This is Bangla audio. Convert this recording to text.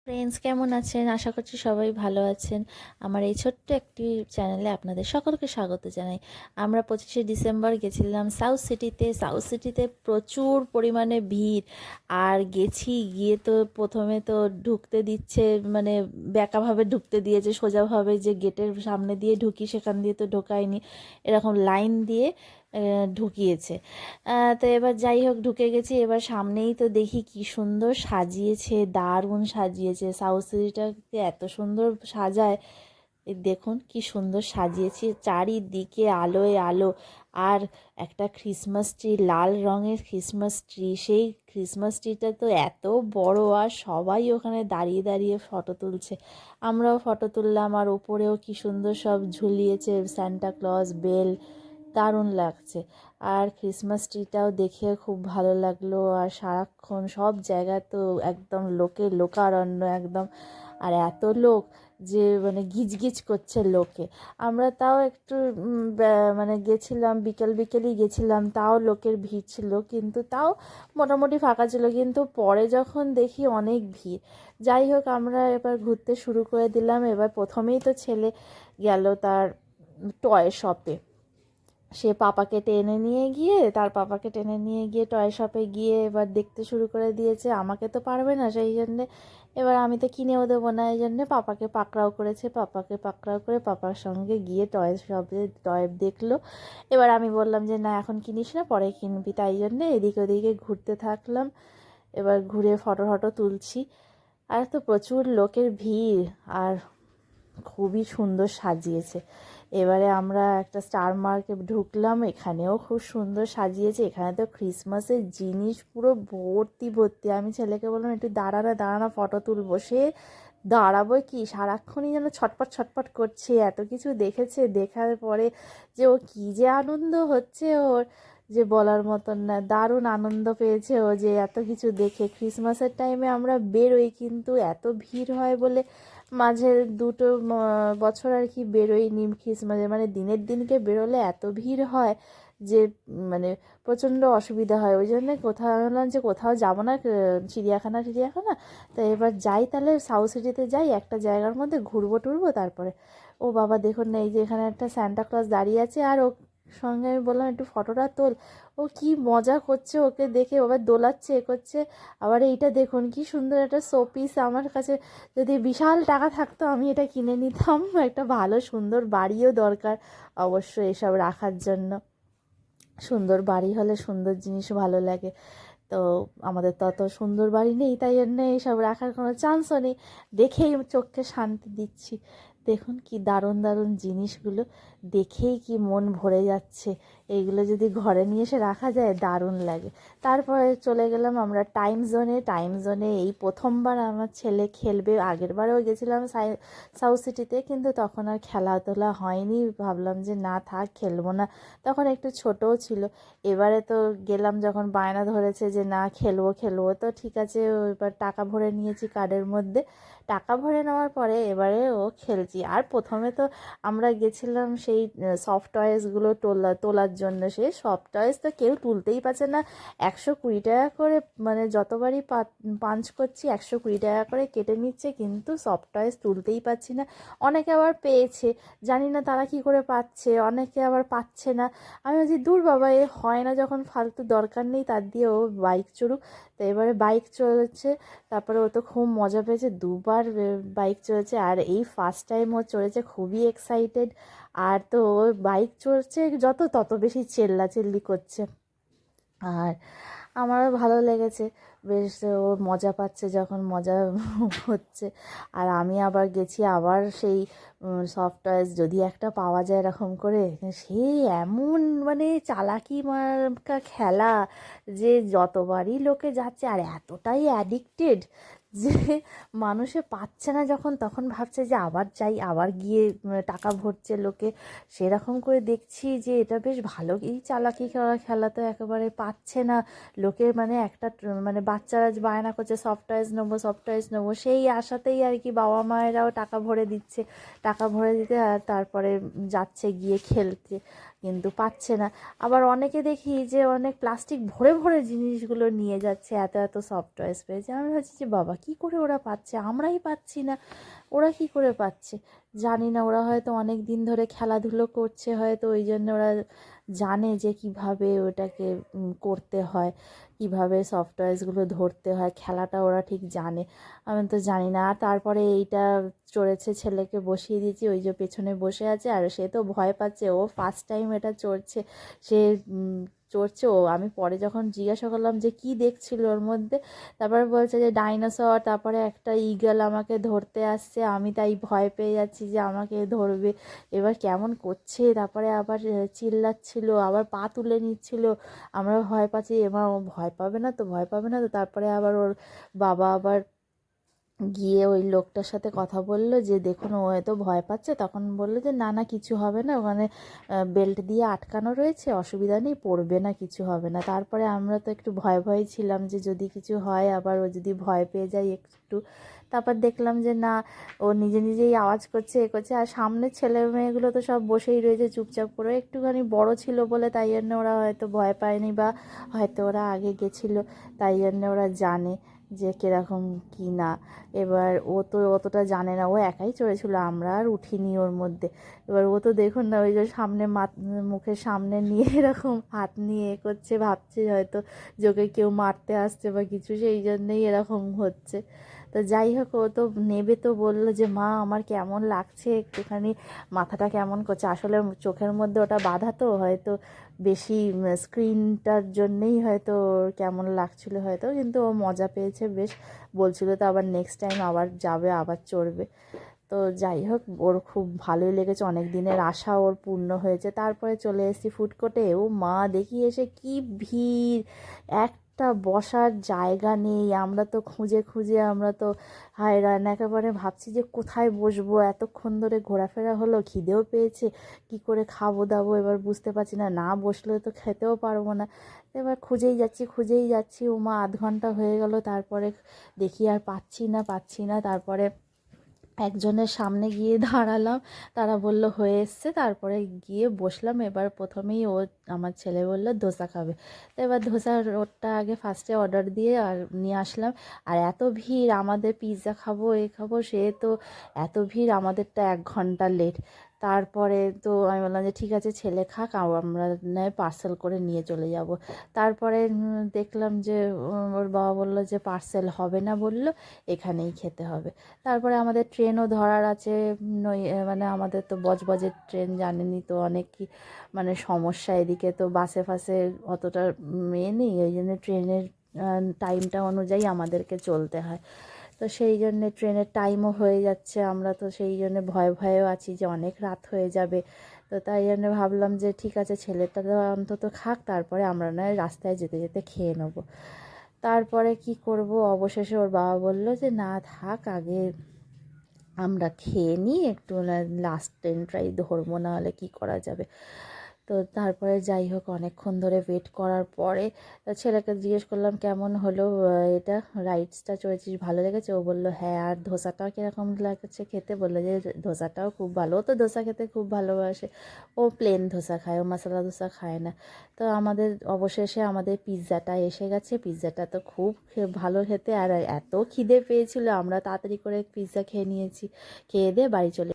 ফ্রেন্ডস কেমন আছেন? আশা করছি সবাই ভালো আছেন। আমার এই ছোট্ট একটি চ্যানেলে আপনাদের সকলকে স্বাগত জানাই। আমরা 25শে ডিসেম্বর গেছিলাম সাউথ সিটিতে। সাউথ সিটিতে প্রচুর পরিমাণে ভিড়। আর গিয়ে তো প্রথমে তো ঢুকতে দিচ্ছে, মানে বেঁকাভাবে ঢুকতে দিয়েছে, সোজাভাবে যে গেটের সামনে দিয়ে ঢুকি সেখান দিয়ে তো ঢোকায়নি, এরকম লাইন দিয়ে ঢুকিয়েছে। তো এবার যাই হোক ঢুকে গেছি। এবার সামনেই তো দেখি কি সুন্দর সাজিয়েছে, দারুণ সাজিয়েছে। সাউথ সিটিটাকে এত সুন্দর সাজায়, এই দেখুন কি সুন্দর সাজিয়েছে, চারিদিকে আলোয় আলো। আর একটা ক্রিসমাস ট্রি, লাল রঙের ক্রিসমাস ট্রি, সেই ক্রিসমাস ট্রিটা তো এত বড়, আর সবাই ওখানে দাঁড়িয়ে দাঁড়িয়ে ফটো তুলছে। আমরাও ফটো তুললাম। আর ওপরেও কি সুন্দর সব ঝুলিয়েছে, সান্টা ক্লজ, বেল, দারুণ লাগছে। আর ক্রিসমাস ট্রিটাও দেখে খুব ভালো লাগলো। আর সারাক্ষণ সব জায়গায় তো একদম লোকারণ্য একদম। আর এত লোক যে মানে গিজগিজ করছে লোকে। আমরা তাও একটু মানে গেছিলাম, বিকেলই গেছিলাম, তাও লোকের ভিড় ছিল, কিন্তু তাও মোটামুটি ফাঁকা ছিল। কিন্তু পরে যখন দেখি অনেক ভিড়। যাই হোক আমরা এবার ঘুরতে শুরু করে দিলাম। এবার প্রথমেই তো ছেলে গেল তার টয় শপে। সে পাপাকে টেনে নিয়ে গিয়ে টয় শপে গিয়ে এবার দেখতে শুরু করে দিয়েছে। আমাকে তো পারবে না, সেই জন্যে এবার আমি তো কিনেও দেবো না, এই জন্যে পাপাকে পাকড়াও করেছে। পাপাকে পাকড়াও করে পাপার সঙ্গে গিয়ে টয় শপে টয় দেখলো। এবার আমি বললাম যে না এখন কিনিস না, পরে কিনবি, তাই জন্যে এদিকে ওদিকে ঘুরতে থাকলাম। এবার ঘুরে ফটো ফটো তুলছি। আর তো প্রচুর লোকের ভিড়, আর খুবই সুন্দর সাজিয়েছে। এবারে আমরা একটা স্টার মার্কে ঢুকলাম, এখানেও খুব সুন্দর সাজিয়েছে। এখানে তো ক্রিসমাসের জিনিস পুরো ভর্তি ভর্তি। আমি ছেলেকে বললাম একটু দাঁড়ানা ফটো তুলবো। সে দাঁড়াবো কি, সারাক্ষণই যেন ছটপট ছটপট করছে, এত কিছু দেখেছে। দেখার পরে যে ও কী যে আনন্দ হচ্ছে ওর, যে বলার মতন না। দারুণ আনন্দ পেয়েছে ও যে এত কিছু দেখে। ক্রিসমাসের টাইমে আমরা বেরোই, কিন্তু এত ভিড় হয় বলে মাঝের দুটো বছর আর কি বেরোইনি ক্রিসমাসে। মানে দিনের দিনকে বেরোলে এত ভিড় হয় যে মানে প্রচণ্ড অসুবিধা হয়। ওই জন্যে কোথাও বললাম যে কোথাও যাবো না, চিড়িয়াখানা তো এবার যাই তাহলে সাউথ সিটিতে যাই, একটা জায়গার মধ্যে ঘুরবো টুরবো তারপরে। ও বাবা দেখুন না, এই যে এখানে একটা সান্টা ক্লজ দাঁড়িয়ে আছে, আর ও সঙ্গে আমি বললাম একটু ফটোটা তোল। ও কি মজা করছে, ওকে দেখে আবার দোলাচ্ছে, এ করছে। আবার এইটা দেখুন কি সুন্দর একটা শোপিস। আমার কাছে যদি বিশাল টাকা থাকতো আমি এটা কিনে নিতাম। একটা ভালো সুন্দর বাড়িও দরকার অবশ্য এসব রাখার জন্য। সুন্দর বাড়ি হলে সুন্দর জিনিস ভালো লাগে। তো আমাদের তো অত সুন্দর বাড়ি নেই, তাই জন্য এইসব রাখার কোনো চান্সও নেই। দেখেই চোখকে শান্তি দিচ্ছি। দেখুন কি দারুণ দারুণ জিনিসগুলো, দেখেই কি মন ভরে যাচ্ছে। এইগুলো যদি ঘরে নিয়ে এসে রাখা যায় দারুণ লাগে। তারপরে চলে গেলাম আমরা টাইম জোনে। টাইম জোনে এই প্রথমবার আমার ছেলে খেলবে। আগের বারেও গেছিলাম সাউথ সিটিতে, কিন্তু তখন আর খেলাধুলা হয়নি। ভাবলাম যে না থাক, খেলবো না, তখন একটু ছোটও ছিল। এবারে তো গেলাম যখন বায়না ধরেছে যে না খেলবো, তো ঠিক আছে। এবার টাকা ভরে নিয়েছি কার্ডের মধ্যে। টাকা ভরে নেওয়ার পরে এবারে ও খেলছি। আর প্রথমে তো আমরা গেছিলাম সেই সফট টয়েসগুলো তোলার জন্য। সে সফট টয়েস তো কেউ তুলতেই পারছে না। 120 টাকা করে, মানে যতবারই পাঞ্চ করছি 120 টাকা করে কেটে নিচ্ছে, কিন্তু সফট টয়েস তুলতেই পারছি না। অনেকে আবার পেয়েছে, জানি না তারা কি করে পাচ্ছে, অনেকে আবার পাচ্ছে না। আমি বলছি দূর বাবা, এ হয় না যখন, ফালতু দরকার নেই তার দিয়ে, ও বাইক চড়ুক। তো এবারে বাইক চলেছে। তারপরে ও তো খুব মজা পেয়েছে, দুবার বাইক চড়েছে। আর এই ফার্স্ট টাইম ও চড়েছে, খুবই এক্সাইটেড। আর তো ও বাইক চড়ছে যত তত বেশি চেল্লাচেল্লি করছে। আর আমারও ভালো লেগেছে বেশ। ও মজা পাচ্ছে যখন, মজা হচ্ছে। আর আমি আবার গেছি আবার সেই সফট টয়েস যদি একটা পাওয়া যায় এরকম করে, সেই এমন মানে চালাকি মার্কা খেলা যে যতবারই লোকে যাচ্ছে। আর এতটাই অ্যাডিক্টেড যে মানুষে পাচ্ছে না যখন, তখন ভাবছে যে আবার যাই, আবার গিয়ে টাকা ভরছে লোকে। সেরকম করে দেখছি যে এটা বেশ ভালোই চালাকি করা খেলা। তো একেবারে পাচ্ছে না লোকের, মানে একটা মানে বাচ্চারা বায়না করছে সফট টয়েস নেবো, সেই আশাতেই আর কি বাবা মায়েরাও টাকা ভরে দিচ্ছে। টাকা ভরে দিতে আর তারপরে যাচ্ছে গিয়ে খেলতে। কিন্তু পাচ্ছে না। আবার অনেকে দেখি যে অনেক প্লাস্টিক ভরে ভরে জিনিসগুলো নিয়ে যাচ্ছে, এত এত সফট টয়েস পেয়েছে। আমি ভাবছি যে বাবা কী করে ওরা পাচ্ছে, আমরাই পাচ্ছি না, ওরা কী করে পাচ্ছে জানি না। ওরা হয়তো অনেক দিন ধরে খেলাধুলো করছে, হয়তো ওই জন্য ওরা জানে যে কিভাবে ওটাকে করতে হয়, কিভাবে সফট টয়েসগুলো ধরতে হয়, খেলাটা ওরা ঠিক জানে, আমি তো জানি না। আর তারপরে এইটা চড়েছে, ছেলেকে বসিয়ে দিয়েছি, ওই যে পেছনে বসে আছে, আর সে তো ভয় পাচ্ছে, ও ফার্স্ট টাইম এটা চড়ছে, সে চড়ছে। ও আমি পরে যখন জিজ্ঞাসা করলাম যে কি দেখছিল ওর মধ্যে, তারপরে বলছে যে ডাইনোসর, তারপরে একটা ঈগল আমাকে ধরতে আসছে, আমি তাই ভয় পেয়ে যাচ্ছি যে আমাকে ধরবে, এবার কেমন করছে, তারপরে আবার চিল্লাচ্ছিল, আবার পা তুলে নিচ্ছিল, আমরা ভয় পাচ্ছি, এবার ও ভয় পাবে না তো, ভয় পাবে না তো। তারপরে আবার ওর বাবা আবার গিয়ে ওই লোকটার সাথে কথা বললো যে দেখুন ও হয়তো ভয় পাচ্ছে, তখন বললো যে না না কিছু হবে না, ওখানে বেল্ট দিয়ে আটকানো রয়েছে, অসুবিধা নেই, পড়বে না, কিছু হবে না। তারপরে আমরা তো একটু ভয় ভয় ছিলাম যে যদি কিছু হয়, আবার ও যদি ভয় পেয়ে যায় একটু। তারপর দেখলাম যে না, ও নিজে নিজেই আওয়াজ করছে, এ করছে। আর সামনের ছেলে মেয়েগুলো তো সব বসেই রয়েছে চুপচাপ করে, একটুখানি বড় ছিল বলে তাই জন্য ওরা হয়তো ভয় পায়নি, বা হয়তো ওরা আগে গেছিলো তাই জন্য ওরা জানে যে কীরকম কী না। এবার ও তো অতটা জানে না, ও একাই চড়েছিল, আমরা আর উঠিনি ওর মধ্যে। এবার ও তো দেখুন না, ওই যে সামনে মুখের সামনে নিয়ে এরকম হাত নিয়ে এ করছে, ভাবছে হয়তো যে ওকে কেউ মারতে আসছে বা কিছু, সেই জন্যেই এরকম হচ্ছে। তো যাই হোক, ও তো নেবে তো বললো যে মা আমার কেমন লাগছে, একটুখানি মাথাটা কেমন করছে। আসলে চোখের মধ্যে ওটা বাঁধা তো, হয়তো বেশি স্ক্রিনটার জন্যেই হয়তো ওর কেমন লাগছিলো হয়তো, কিন্তু ও মজা পেয়েছে বেশ, বলছিল তো আবার নেক্সট টাইম আবার যাবে, আবার চড়বে। তো যাই হোক, ওর খুব ভালোই লেগেছে, অনেক দিনের আশা ওর পূর্ণ হয়েছে। তারপরে চলে এসেছি ফুড কোর্টে, ও মা দেখি এসে কি ভিড়, একটা বসার জায়গা নেই। আমরা তো খুঁজে খুঁজে আমরা তো হায়রান, একেবারে ভাবছি যে কোথায় বসবো, এতক্ষণ ধরে ঘোরাফেরা হলো, খিদেও পেয়েছে, কি করে খাবো দাবো এবার বুঝতে পারছি না, না বসলে তো খেতেও পারবো না। এবার খুঁজেই যাচ্ছি খুঁজেই যাচ্ছি, ও মা আধ ঘন্টা হয়ে গেল, তারপরে দেখি আর পাচ্ছি না। তারপরে একজনের সামনে গিয়ে দাঁড়ালাম, তারা বলল হয়ে এসছে, তারপরে গিয়ে বসলাম। এবার প্রথমেই আমার ছেলে বলল ধোসা খাবে, তো এবার ধোসার ওটা আগে ফার্স্টে অর্ডার দিয়ে আর নিয়ে আসলাম। আর এত ভিড়, আমাদের পিৎজা খাবো এ খাবো, সে তো এত ভিড়, আমাদেরটা 1 ঘন্টা লেট। তারপরে তো আমি বললাম যে ঠিক আছে ছেলে খাক, আমরা নয় পার্সেল করে নিয়ে চলে যাব। তারপরে দেখলাম যে ওর বাবা বলল যে পার্সেল হবে না, বলল এখানেই খেতে হবে। তারপরে আমাদের ট্রেনও ধরার আছে, মানে আমাদের তো বজবজের ট্রেন জানেনই তো, অনেক কি মানে সমস্যা, এদিকে তো বাসে ফাসে অতটা নেই, ওই জন্য ট্রেনের টাইমটা অনুযায়ী আমাদেরকে চলতে হয়। তো সেই জন্যে ট্রেনের টাইমও হয়ে যাচ্ছে, আমরা তো সেই জন্য ভয়েও আছি যে অনেক রাত হয়ে যাবে। তো তাই জন্য ভাবলাম যে ঠিক আছে ছেলেটা তো অন্তত খাক, তারপরে আমরা নয় রাস্তায় যেতে যেতে খেয়ে নেবো। তারপরে কি করব, অবশেষে ওর বাবা বলল যে না থাক, আগে আমরা খেয়ে নিই একটু, লাস্ট ট্রেনটাই ধরবো, না হলে কী করা যাবে। তো তারপরে যাই হোক, অনেকক্ষণ ধরে ওয়েট করার পরে ছেলেকে জিজ্ঞেস করলাম কেমন হলো এটা, রাইডসটা চড়েছিস, ভালো লেগেছে? ও বললো হ্যাঁ। আর ধোসাটাও কীরকম লাগছে খেতে, বললো যে ধোসাটাও খুব ভালো, ও তো ধোসা খেতে খুব ভালোবাসে, ও প্লেন ধোসা খায়, ও মশলা ধোসা খায় না। তো অবশেষে আমাদের পিৎজাটা এসে গেছে, পিৎজাটা তো খুব ভালো খেতে, আর এত খিদে পেয়েছিল, আমরা তাড়াতাড়ি করে পিৎজা খেয়ে নিয়েছি, খেয়ে দিয়ে বাড়ি চলে